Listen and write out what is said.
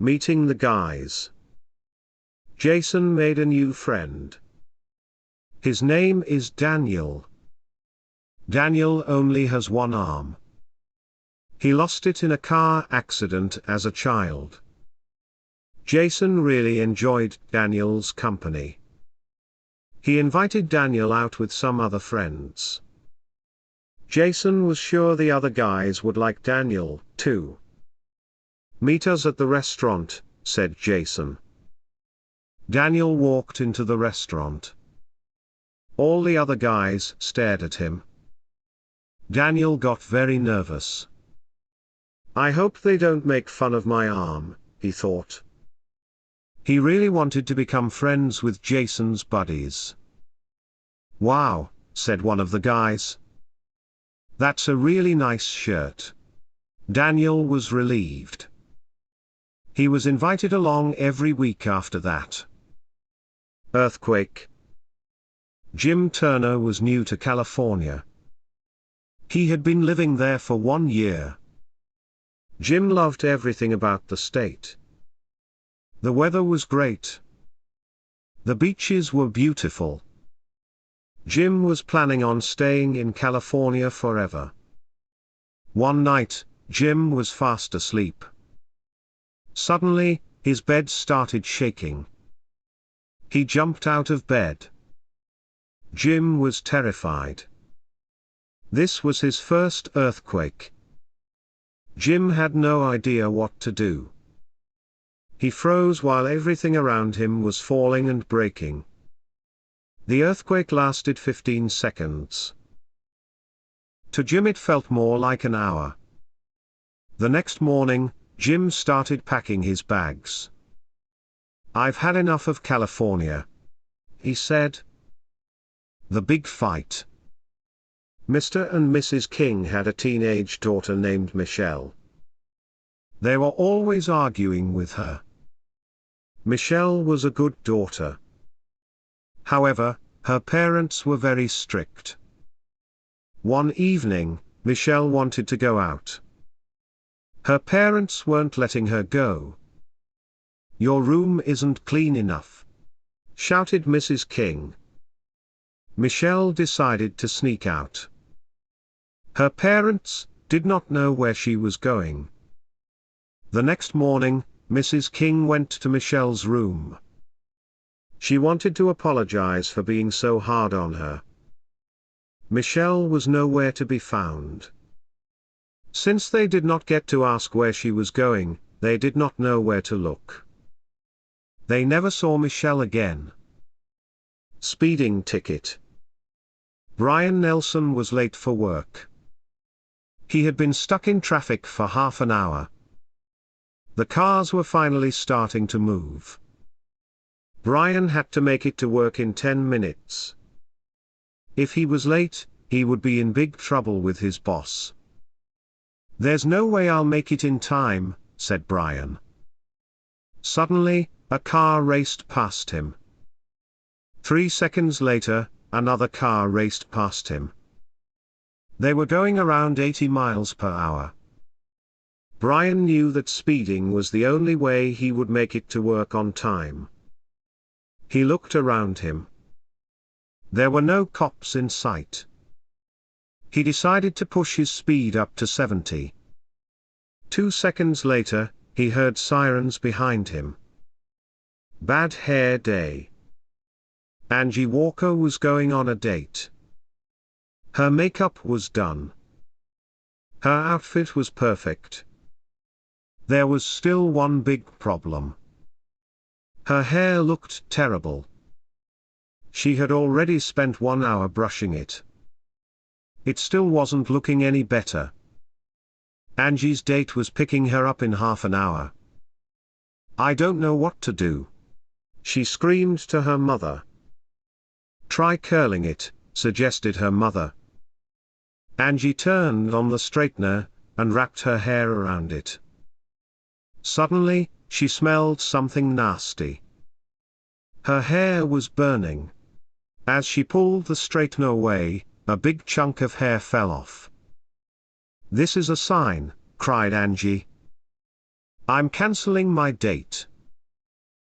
Meeting the guys. Jason made a new friend. His name is Daniel. Daniel only has one arm. He lost it in a car accident as a child. Jason really enjoyed Daniel's company. He invited Daniel out with some other friends. Jason was sure the other guys would like Daniel, too. "Meet us at the restaurant," said Jason. Daniel walked into the restaurant. All the other guys stared at him. Daniel got very nervous. "I hope they don't make fun of my arm," he thought. He really wanted to become friends with Jason's buddies. "Wow," said one of the guys. "That's a really nice shirt." Daniel was relieved. He was invited along every week after that. Earthquake. Jim Turner was new to California. He had been living there for 1 year. Jim loved everything about the state. The weather was great. The beaches were beautiful. Jim was planning on staying in California forever. One night, Jim was fast asleep. Suddenly, his bed started shaking. He jumped out of bed. Jim was terrified. This was his first earthquake. Jim had no idea what to do. He froze while everything around him was falling and breaking. The earthquake lasted 15 seconds. To Jim it felt more like an hour. The next morning, Jim started packing his bags. "I've had enough of California," he said. The big fight. Mr. and Mrs. King had a teenage daughter named Michelle. They were always arguing with her. Michelle was a good daughter. However, her parents were very strict. One evening, Michelle wanted to go out. Her parents weren't letting her go. "Your room isn't clean enough," shouted Mrs. King. Michelle decided to sneak out. Her parents did not know where she was going. The next morning, Mrs. King went to Michelle's room. She wanted to apologize for being so hard on her. Michelle was nowhere to be found. Since they did not get to ask where she was going, they did not know where to look. They never saw Michelle again. Speeding ticket. Brian Nelson was late for work. He had been stuck in traffic for half an hour. The cars were finally starting to move. Brian had to make it to work in 10 minutes. If he was late, he would be in big trouble with his boss. "There's no way I'll make it in time," said Brian. Suddenly, a car raced past him. 3 seconds later, another car raced past him. They were going around 80 miles per hour. Brian knew that speeding was the only way he would make it to work on time. He looked around him. There were no cops in sight. He decided to push his speed up to 70. 2 seconds later, he heard sirens behind him. Bad hair day. Angie Walker was going on a date. Her makeup was done. Her outfit was perfect. There was still one big problem. Her hair looked terrible. She had already spent 1 hour brushing it. It still wasn't looking any better. Angie's date was picking her up in half an hour. "I don't know what to do," she screamed to her mother. "Try curling it," suggested her mother. Angie turned on the straightener, and wrapped her hair around it. Suddenly, she smelled something nasty. Her hair was burning. As she pulled the straightener away, a big chunk of hair fell off. "This is a sign," cried Angie. I'm canceling my date.